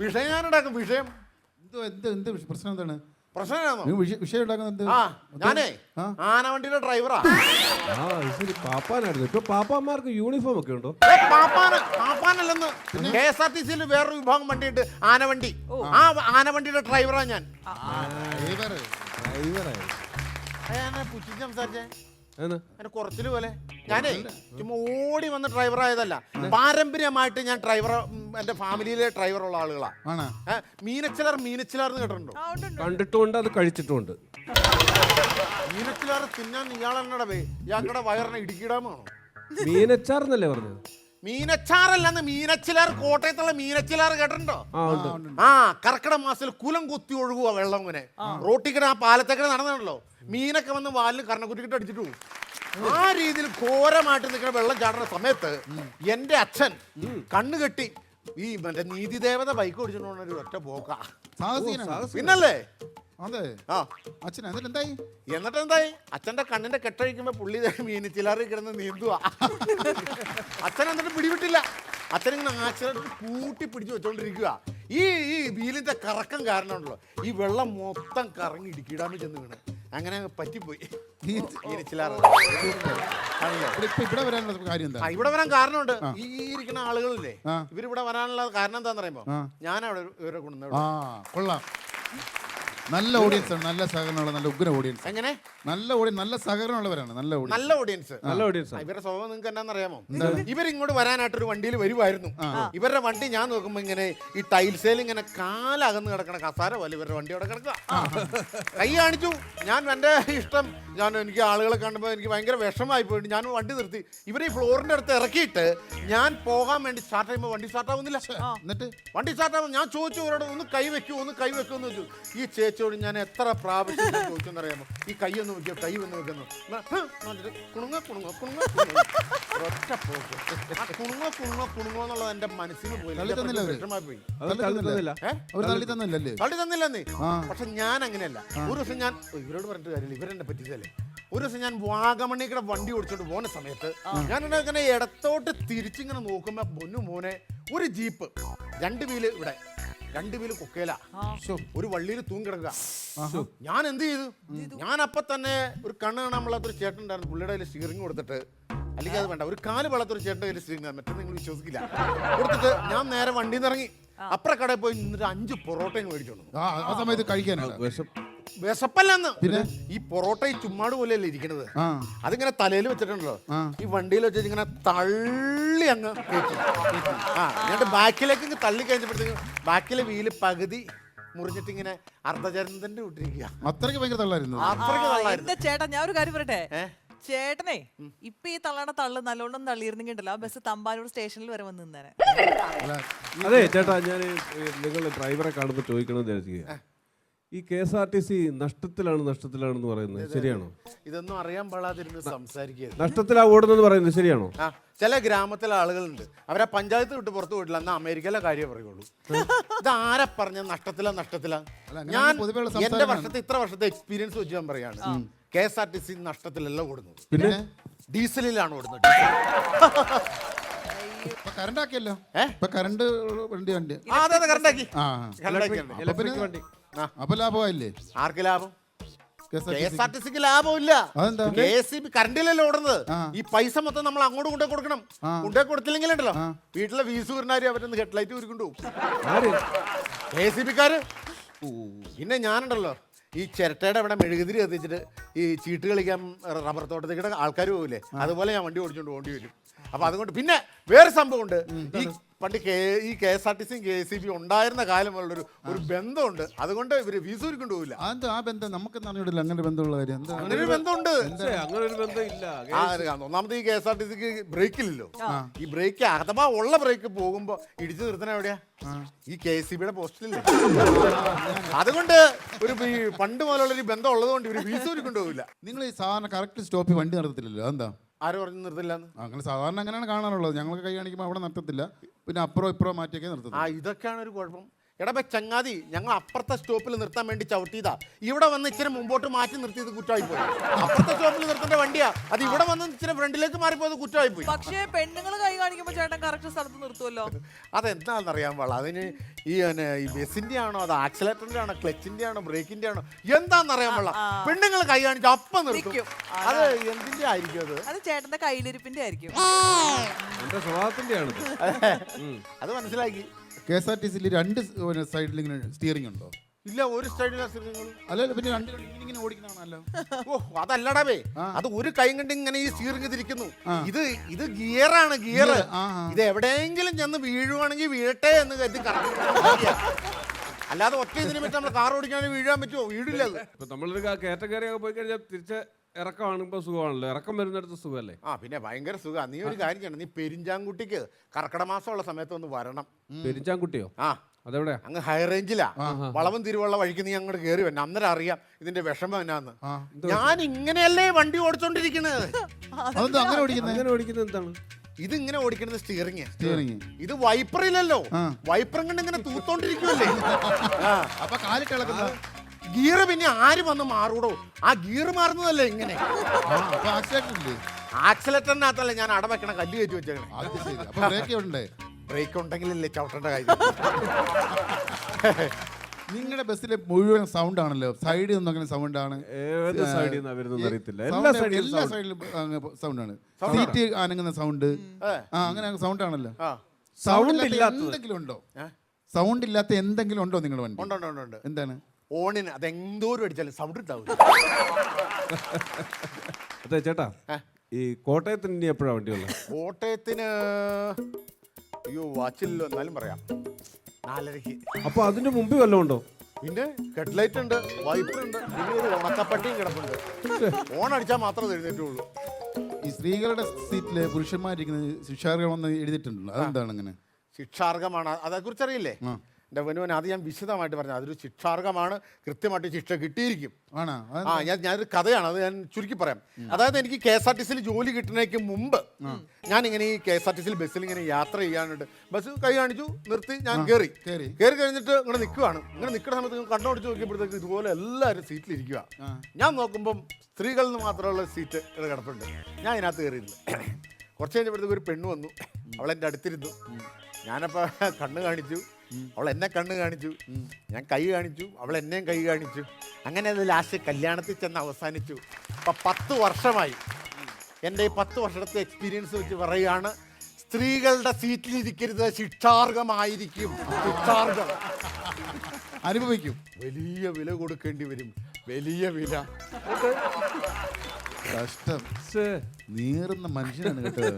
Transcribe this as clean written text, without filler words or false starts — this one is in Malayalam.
വിഷയം ഞാനുണ്ടാക്കും. വിഷയം പ്രശ്നം എന്താണ്? പ്രശ്നമാണോ? വിഷയം ഉണ്ടാക്കുന്നത്? ഞാനേ ആനവണ്ടിയുടെ ഡ്രൈവറാ. ശരി, പാപ്പാനായിരുന്നു. ഇപ്പൊ പാപ്പാമാർക്ക് യൂണിഫോം ഒക്കെ ഉണ്ടോ? പാപ്പാനല്ലെന്ന് KSRTC വേറൊരു വിഭാഗം വണ്ടിയുണ്ട്, ആനവണ്ടി. ആ ആനവണ്ടിയുടെ ഡ്രൈവറാ ഞാൻ. പുച്ഛിച്ച് സംസാരിച്ചേ കുറച്ചില് പോലെ. ഞാനേ ചുമ്മാ ഓടി വന്ന് ഡ്രൈവർ ആയതല്ല, പാരമ്പര്യമായിട്ട് ഞാൻ ഡ്രൈവർ, എന്റെ ഫാമിലിയിലെ ഡ്രൈവറുള്ള ആളുകളാണ്. മീനച്ചിലാർ എന്ന് കേട്ടിട്ടുണ്ടോ? കണ്ടിട്ടുമുണ്ട്, അത് കഴിച്ചിട്ടുമുണ്ട്. മീനച്ചിലാർ തിന്നാൻ ഇയാളെന്നട ഇയാളുടെ വയറിനെ ഇടുക്കിയിടാമാണോ? മീനച്ചാർ എന്നല്ലേ പറഞ്ഞത്? മീനച്ചാറല്ലെന്ന്, മീനച്ചിലാർ, കോട്ടയത്തുള്ള മീനച്ചിലാർ കേട്ടിട്ടുണ്ടോ? കർക്കിടക മാസത്തിൽ കുലം കുത്തി ഒഴുകുക വെള്ളം. ഇങ്ങനെ റോട്ടിക്കട ആ പാലത്തേക്കട നടന്നിട്ടുണ്ടല്ലോ, മീനൊക്കെ വന്ന് വാലിന് കർണക്കുറ്റിക്കിട്ട് അടിച്ചിട്ട് പോകും. ആ രീതിയിൽ ഘോരമായിട്ട് നിൽക്കുന്ന വെള്ളം ചാടുന്ന സമയത്ത് എന്റെ അച്ഛൻ കണ്ണുകെട്ടി ഈ മറ്റേ നീതിദേവത ബൈക്ക് ഓടിച്ചിട്ടുള്ള ഒരു ഒറ്റ പോക്ക. പിന്നല്ലേ? എന്നിട്ട് എന്തായി? അച്ഛന്റെ കണ്ണിന്റെ കെട്ടഴിക്കുമ്പോ പുള്ളി മീനച്ചിലാറി കിടന്ന് നീന്തുക. അച്ഛൻ എന്നിട്ട് പിടിവിട്ടില്ല. അച്ഛനിങ്ങനെ ആശ്രയിട്ട് കൂട്ടി പിടിച്ച് വെച്ചോണ്ടിരിക്കുക. ഈ വീലിന്റെ കറക്കം കാരണമുണ്ടല്ലോ, ഈ വെള്ളം മൊത്തം കറങ്ങി ഇടുക്കിയിടാന്ന് ചെന്ന് വീണ് അങ്ങനെ പറ്റിപ്പോയി. ഇവിടെ വരാൻ കാരണമുണ്ട്. ഈ ഇരിക്കുന്ന ആളുകളില്ലേ, ഇവരിവിടെ വരാനുള്ള കാരണം എന്താന്ന് പറയുമ്പോ ഞാനവിടെ ഇവരെ കൊണ്ടുവന്ന നല്ല ഓഡിയൻസ് ആണ്, നല്ല സഹകരണമുള്ള, നല്ല ഉഗ്ര ഓഡിയൻസ്. എങ്ങനെ? നല്ല നല്ല സഹകരണമുള്ളവരാണ്, നല്ല ഓഡിയൻസ്. ഇവരുടെ സ്വഭാവം നിങ്ങൾക്ക് എന്താണെന്നറിയാമോ? ഇവരിങ്ങോട്ട് വരാനായിട്ടൊരു വണ്ടിയിൽ വരുമായിരുന്നു. ഇവരുടെ വണ്ടി ഞാൻ നോക്കുമ്പോ ഇങ്ങനെ ഈ ടൈൽസേൽ ഇങ്ങനെ കാലകന്ന് കിടക്കണ കസാര പോലെ ഇവരുടെ വണ്ടി അവിടെ കിടക്കുക. കൈ കാണിച്ചു. ഞാൻ എന്റെ ഇഷ്ടം, എനിക്ക് ആളുകളെ കണ്ടപ്പോൾ എനിക്ക് ഭയങ്കര വിഷമമായി പോയിട്ട് ഞാൻ വണ്ടി നിർത്തി. ഇവർ ഈ ഫ്ലോറിന്റെ അടുത്ത് ഇറക്കിയിട്ട് ഞാൻ പോകാൻ വേണ്ടി സ്റ്റാർട്ട് ചെയ്യുമ്പോൾ വണ്ടി സ്റ്റാർട്ട് ആവുന്നില്ല. എന്നിട്ട് വണ്ടി സ്റ്റാർട്ട് ആവുമ്പോൾ ഞാൻ ചോദിച്ചു ഇവരോട്, ഒന്ന് കൈ വെക്കുമെന്ന് ചോദിച്ചു. ഈ ചേച്ചിയോട് ഞാൻ എത്ര പ്രാവശ്യം ചോദിച്ചെന്നറിയാമോ, ഈ കൈ ഒന്ന് വെക്കോ, കൈ ഒന്ന് വെക്കുന്നു. ഒറ്റ പോക്ക്. ആ കുണുങ്ങോ എന്നുള്ളത് എന്റെ മനസ്സിന് പോയി, വിഷമായി പോയി. തള്ളി തന്നില്ലെന്നേ. പക്ഷെ ഞാൻ അങ്ങനെയല്ല. ഒരു ദിവസം ഞാൻ ഇവരോട് പറഞ്ഞിട്ട് കാര്യമില്ല, ഇവരെന്നെ പറ്റിച്ചല്ലേ. ഒരു ദിവസം ഞാൻ വാഗമണ്ണിക്കടെ വണ്ടി ഓടിച്ചോണ്ട് പോകുന്ന സമയത്ത് ഞാൻ ഇങ്ങനെ ഇടത്തോട്ട് തിരിച്ചിങ്ങനെ നോക്കുമ്പോ പൊന്നു മോനെ ഒരു ജീപ്പ്, രണ്ട് വീല് കൊക്കേല, ഒരു വള്ളിയിൽ തൂങ്ങിക്കിടക്കുക. ഞാൻ എന്ത് ചെയ്തു? ഞാൻ അപ്പൊ തന്നെ ഒരു കണ്ണ് കാണാൻ പാടാത്തൊരു ചേട്ടൻ ഉണ്ടായിരുന്നു, പുള്ളിയുടെ കയ്യിൽ സ്റ്റിയറിംഗ് കൊടുത്തിട്ട്, അല്ലെങ്കിൽ അത് വേണ്ട, ഒരു കാല് പാടാത്തൊരു ചേട്ടൻ്റെ കയ്യിൽ സ്റ്റിയറിംഗ്, മറ്റേ നിങ്ങൾ വിശ്വസിക്കില്ല, കൊടുത്തിട്ട് ഞാൻ നേരെ വണ്ടിയിൽ നിന്ന് ഇറങ്ങി അപ്പുറ കടയിൽ പോയി നിന്നിട്ട് 5 പൊറോട്ടയും മേടിച്ചോണ്ട്. ആ സമയത്ത് കഴിക്കാനാണ് വിശപ്പല്ലെന്ന്. ഈ പൊറോട്ട ഈ ചുമ്മാട് പോലെയല്ലേ ഇരിക്കണത്, അതിങ്ങനെ തലയിൽ വെച്ചിട്ടുണ്ടല്ലോ, ഈ വണ്ടിയിൽ വെച്ചിട്ട് ഇങ്ങനെ തള്ളി അങ്ങ് കയറ്റി. എന്നിട്ട് ബാക്കിലേക്ക് ഇങ്ങ് തള്ളി കഴിഞ്ഞപ്പോഴത്തേക്കും ബാക്കിലെ വീല് പകുതി മുറിഞ്ഞിട്ട് ഇങ്ങനെ അർദ്ധചരന്തന്റെ വിട്ടിരിക്കുക. അത്രയ്ക്ക് ഭയങ്കര തള്ളായിരുന്നു. ചേട്ടാ ഞാൻ ഒരു കാര്യം പറയട്ടെ, ചേട്ടനെ ഇപ്പൊ ഈ തള്ളണ തള്ളു നല്ലോണം തള്ളിയിരുന്നെങ്കിണ്ടല്ലോ ആ ബസ് തമ്പാനൂർ സ്റ്റേഷനിൽ വരെ വന്ന് നിന്നേനെ. അതെ ചേട്ടാ, ഞാൻ നിങ്ങൾ ഡ്രൈവറെ കാണുമ്പോൾ ചോദിക്കണമെന്ന് വിചാരിക്കുക, ഈ KSRTC നഷ്ടത്തിലാണെന്ന് പറയുന്നത് ശരിയാണോ? ഇതൊന്നും അറിയാൻ പാടാതിരുന്ന് സംസാരിക്കുക. നഷ്ടത്തിലാ ഓടുന്നത് പറയുന്നത് ശരിയാണോ? ചില ഗ്രാമത്തിലെ ആളുകളുണ്ട്, അവരെ പഞ്ചായത്ത് വിട്ട് പുറത്ത് പോയിട്ടില്ല, എന്നാൽ അമേരിക്കയിലെ കാര്യം പറയുള്ളൂ. ഇത് ആരെ പറഞ്ഞ നഷ്ടത്തിലാ? ഞാൻ എന്റെ ഇത്ര വർഷത്തെ എക്സ്പീരിയൻസ് വെച്ച് ഞാൻ പറയാണ്, KSRTC നഷ്ടത്തിലല്ല ഓടുന്നത്, പിന്നെ ഡീസലിലാണ് ഓടുന്നത്. കറണ്ടാക്കിയല്ലോ, കറണ്ട് വണ്ടി കറണ്ടാക്കി. അപ്പൊ ലാഭമായില്ലേ? ആർക്ക് ലാഭം? KSRTCക്ക് ലാഭമില്ല. KSEB കറണ്ടിലല്ലേ ഓടുന്നത്. ഈ പൈസ മൊത്തം നമ്മൾ അങ്ങോട്ട് കൊണ്ടേ കൊടുക്കണം. കൊണ്ടേ കൊടുത്തില്ലെങ്കിലുണ്ടല്ലോ വീട്ടിലെ വീസ് ഊരിനാര് അവരൊന്ന് ഹെഡ്ലൈറ്റ് ഊരിക്കൊണ്ടു KSEBക്കാര്. പിന്നെ ഞാനുണ്ടല്ലോ ഈ ചിരട്ടയുടെ ഇവിടെ മെഴുകുതിരി കത്തിച്ചിട്ട് ഈ ചീട്ട് കളിക്കാൻ റബ്ബർ തോട്ടത്തേക്കിടെ ആൾക്കാർ പോകില്ലേ, അതുപോലെ ഞാൻ വണ്ടി ഓടിച്ചോണ്ട് പോകേണ്ടി വരും. അപ്പൊ അതുകൊണ്ട് പിന്നെ വേറെ സംഭവമുണ്ട്, ഈ പണ്ട് ഈ KSRTC KSEB ഉണ്ടായിരുന്ന കാലം മുതലൊരു ബന്ധമുണ്ട്, അതുകൊണ്ട് ഇവര് വീസൂരി കൊണ്ടുപോകില്ല. ആ ബന്ധം നമുക്ക് അങ്ങനെ ബന്ധമുള്ള കാര്യം? അങ്ങനെ ഒരു ബന്ധമുണ്ട്. അങ്ങനെ ഒരു ബന്ധം ഇല്ല. ഒന്നാമത് ഈ KSRTCക്ക് ബ്രേക്ക് ഇല്ലല്ലോ. ഈ ബ്രേക്ക് അഥവാ ഉള്ള ബ്രേക്ക് പോകുമ്പോ ഇടിച്ചു നിർത്തണ എവിടെയാ? ഈ KSEBയുടെ പോസ്റ്റിലില്ല. അതുകൊണ്ട് ഒരു പണ്ട് മുതലുള്ളൊരു ബന്ധം ഉള്ളതുകൊണ്ട് ഇവര് വീസൂരി കൊണ്ടുപോകില്ല. നിങ്ങൾ ഈ സാധാരണ കറക്റ്റ് സ്റ്റോപ്പിൽ വണ്ടി നിർത്തത്തില്ലല്ലോ, എന്താ? ആര് പറഞ്ഞു നിർത്തില്ലാന്ന്? അങ്ങനെ സാധാരണ അങ്ങനെയാണ് കാണാനുള്ളത്. ഞങ്ങൾക്ക് കൈ കാണിക്കുമ്പോൾ അവിടെ നിർത്തത്തില്ല, പിന്നെ അപ്പുറം ഇപ്പുറം മാറ്റിയൊക്കെ നിർത്തും. ഇതൊക്കെയാണ് ഒരു കുഴപ്പം. എടാ ചങ്ങാതി, ഞങ്ങൾ അപ്പുറത്തെ സ്റ്റോപ്പിൽ നിർത്താൻ വേണ്ടി ചവിട്ടിയതാ. ഇവിടെ വന്ന് ഇച്ചിരി മുമ്പോട്ട് മാറ്റി നിർത്തിയത് കുറ്റമായി പോയി. അപ്പുറത്തെ സ്റ്റോപ്പിൽ നിർത്തേണ്ട വണ്ടിയാ, അത് ഇവിടെ വന്ന് ഇച്ചിരി ഫ്രണ്ടിലേക്ക് മാറിപ്പോയത് കുറ്റമായി പോയി. പക്ഷേ പെണ്ണുങ്ങൾ കൈ കാണിക്കുമ്പോ ചേട്ടൻ കറക്റ്റ് സ്ഥലത്ത് നിർത്തുമല്ലോ. അതെന്താണെന്ന് അറിയാൻ പാടില്ല. അതിന് ഈ ബസ്സിന്റെ ആണോ, അത് ആക്സിലേറ്ററിന്റെ ആണോ, ക്ലച്ചിന്റെ ആണോ, ബ്രേക്കിന്റെ ആണോ, എന്താണെന്ന് അറിയാൻ പാടില്ല. പെണ്ണുങ്ങൾ കൈ കാണിച്ച് അപ്പം നിർത്തും. അത് എന്തിന്റെ ആയിരിക്കും? അത് ചേട്ടന്റെ കയ്യിലിരിപ്പിന്റെ ആയിരിക്കും. എന്റെ സ്വഭാവത്തിന്റെയാണ്. അത് മനസ്സിലാക്കി. KSRTC-ൽ 2 സൈഡിൽ ഇങ്ങനെ സ്റ്റിയറിംഗ് ഉണ്ടോ? ഇല്ല, ഒരു സൈഡിലാ നിങ്ങൾ. അല്ലല്ല, പിന്നെ 2 ഇങ്ങനെ ഓടിക്കണാണല്ലോ. ഓ, അതല്ലടാവേ, അത് ഒരു കൈ കൊണ്ട് ഇങ്ങനെ ഈ സ്റ്റീറിംഗ് തിരിക്കുന്നു. ഇത് ഗിയറാണ്, ഗിയർ. ഇത് എവിടെയെങ്കിലും ചെന്ന് വീഴുവാണെങ്കിൽ വീഴട്ടെ എന്ന് കരുതി കറക്റ്റ്. അല്ലാതെ ഒറ്റ ഇതിനെ പറ്റി നമ്മൾ കാർ ഓടിക്കാണെങ്കിൽ വീഴാൻ പറ്റുമോ? വീടില്ല. ഇപ്പൊ നമ്മളൊരു കയറ്റം കയറിയൊക്കെ പോയി കഴിഞ്ഞാൽ തിരിച്ച് ഇറക്കമാണിപ്പോ സുഖമാണല്ലോ. ഇറക്കം വരുന്നിടത്ത് സുഖമല്ലേ? പിന്നെ ഭയങ്കര സുഖമാണ്. നീ ഒരു കാര്യം ചെയ്യണം, നീ പെരിഞ്ചാങ്കുട്ടിക്ക് കർക്കിടക മാസമുള്ള സമയത്ത് ഒന്ന് വരണം. പെരിഞ്ചാങ്കുട്ടിയോ? അതെവിടെയാ? അങ്ങ് ഹൈ റേഞ്ചിലാ. വളവും തിരുവുള്ള വഴിക്ക് നീ അങ്ങോട്ട് കയറി വരണം. അന്നേരം അറിയാം ഇതിന്റെ വിഷമം എന്നാന്ന്. ഞാൻ ഇങ്ങനെയല്ലേ വണ്ടി ഓടിച്ചോണ്ടിരിക്കണത്. അങ്ങനെ ഓടിക്കുന്നത് എന്താണ്? ഇത് ഇങ്ങനെ ഓടിക്കുന്നത് സ്റ്റിയറിംഗ്. ഇത് ഇത് വൈപ്പറില്ലല്ലോ. വൈപ്പറും കൊണ്ട് ഇങ്ങനെ തൂത്തോണ്ടിരിക്കുമല്ലേ. അപ്പൊ കാലിട്ട് ഇളക്കുന്നത് ഗിയർ പിന്നെ ആര് വന്ന് മാറൂടോ? ആ ഗിയർ മാറുന്നതല്ലേ ഇങ്ങനെ. ആക്സിലേറ്ററിനകത്തല്ലേ ഞാൻ അടവെക്കണ കല്ല് കയറ്റി വെച്ചേക്കണേ. ബ്രേക്ക് ഉണ്ടെങ്കിലല്ലേ ചവിട്ടേണ്ട കാര്യം. നിങ്ങളുടെ ബസ്സിലെ മുഴുവൻ സൗണ്ട് ആണല്ലോ. സൈഡിൽ നിന്നും അങ്ങനെ സൗണ്ട് ആണ്. ഏത് സൈഡിൽ നിന്നാ വരുന്നത് അറിയത്തില്ല. എല്ലാ സൈഡിലും സൗണ്ട് ആണ്. സീറ്റ് അനങ്ങുന്ന സൗണ്ട്, അങ്ങനെ സൗണ്ട് ആണല്ലോ. സൗണ്ട് എന്തെങ്കിലും ഉണ്ടോ? സൗണ്ട് ഇല്ലാത്ത എന്തെങ്കിലും ഉണ്ടോ നിങ്ങളുടെ വണ്ടി? ഉണ്ട്. എന്താണ്? ഓണിന് അത് എന്തോരം അടിച്ചാലും സൗണ്ട് ഉണ്ടാവില്ല. അതെ ചേട്ടാ, ഈ കോട്ടയത്തിന് ഇനി എപ്പോഴാണ് വണ്ടി ഉള്ളത്? കോട്ടയത്തിന് അയ്യോ വാച്ചില്ലോ, എന്നാലും പറയാം 4:30. അപ്പൊ അതിന്റെ മുമ്പ് വല്ലതും ഉണ്ടോ? പിന്നെ ഹെഡ്ലൈറ്റ് ഉണ്ട്, വൈപ്പർ ഉണ്ട്, പിന്നെ ഒരു ഉണക്കപ്പട്ടിയും കിടപ്പുണ്ട്. ഓൺ അടിച്ചാൽ മാത്രമേ എഴുന്നേറ്റുള്ളൂ. ഈ സ്ത്രീകളുടെ സീറ്റില് പുരുഷന്മാരിക്കുന്നത് ശിക്ഷാർഹമെന്ന് എഴുതിയിട്ടുണ്ടല്ലോ, അതെന്താണ് അങ്ങനെ? ശിക്ഷാർഹമാണ്, അതേക്കുറിച്ച് അറിയില്ലേ? എൻ്റെ വനുവൻ അത് ഞാൻ വിശദമായിട്ട് പറഞ്ഞു. അതൊരു ശിക്ഷാർഹമാണ്, കൃത്യമായിട്ട് ശിക്ഷ കിട്ടിയിരിക്കും. ഞാനൊരു കഥയാണ്, അത് ഞാൻ ചുരുക്കി പറയാം. അതായത് എനിക്ക് KSRTC-ൽ ജോലി കിട്ടുന്നതിന് മുമ്പ് ഞാനിങ്ങനെ ഈ KSRTC ബസ്സിൽ ഇങ്ങനെ യാത്ര ചെയ്യാനുണ്ട്. ബസ് കൈ കാണിച്ചു, നിർത്തി, ഞാൻ കയറി കഴിഞ്ഞിട്ട് ഇങ്ങനെ നിൽക്കുവാണ്. ഇങ്ങനെ നിൽക്കുന്ന സമയത്ത് കണ്ണോടിച്ച് നോക്കിയപ്പോഴത്തേക്ക് ഇതുപോലെ എല്ലാവരും സീറ്റിലിരിക്കുക. ഞാൻ നോക്കുമ്പം സ്ത്രീകളിൽ നിന്ന് മാത്രമുള്ള സീറ്റ് കിടപ്പുണ്ട്. ഞാൻ ഇതിനകത്ത് കയറിയിരുന്നു. കുറച്ച് കഴിഞ്ഞപ്പോഴത്തേക്ക് ഒരു പെണ്ണ് വന്നു. അവളെൻ്റെ അടുത്തിരുന്നു. ഞാനപ്പോൾ കണ്ണ് കാണിച്ചു, അവൾ എന്നെ കണ്ണ് കാണിച്ചു, ഞാൻ കൈ കാണിച്ചു, അവൾ എന്നെയും കൈ കാണിച്ചു. അങ്ങനെ അത് ലാസ്റ്റ് കല്യാണത്തിൽ ചെന്ന് അവസാനിച്ചു. അപ്പം 10 വർഷമായി. എൻ്റെ ഈ 10 വർഷത്തെ എക്സ്പീരിയൻസ് വെച്ച് പറയുകയാണ്, സ്ത്രീകളുടെ സീറ്റിലിരിക്കരുത്, ശിക്ഷാർഹമായിരിക്കും. ശിക്ഷാർഹം അനുഭവിക്കും. വലിയ വില കൊടുക്കേണ്ടി വരും, വലിയ വില. കഷ്ടം, നീറുന്ന മനുഷ്യനാണ് കേട്ടോ.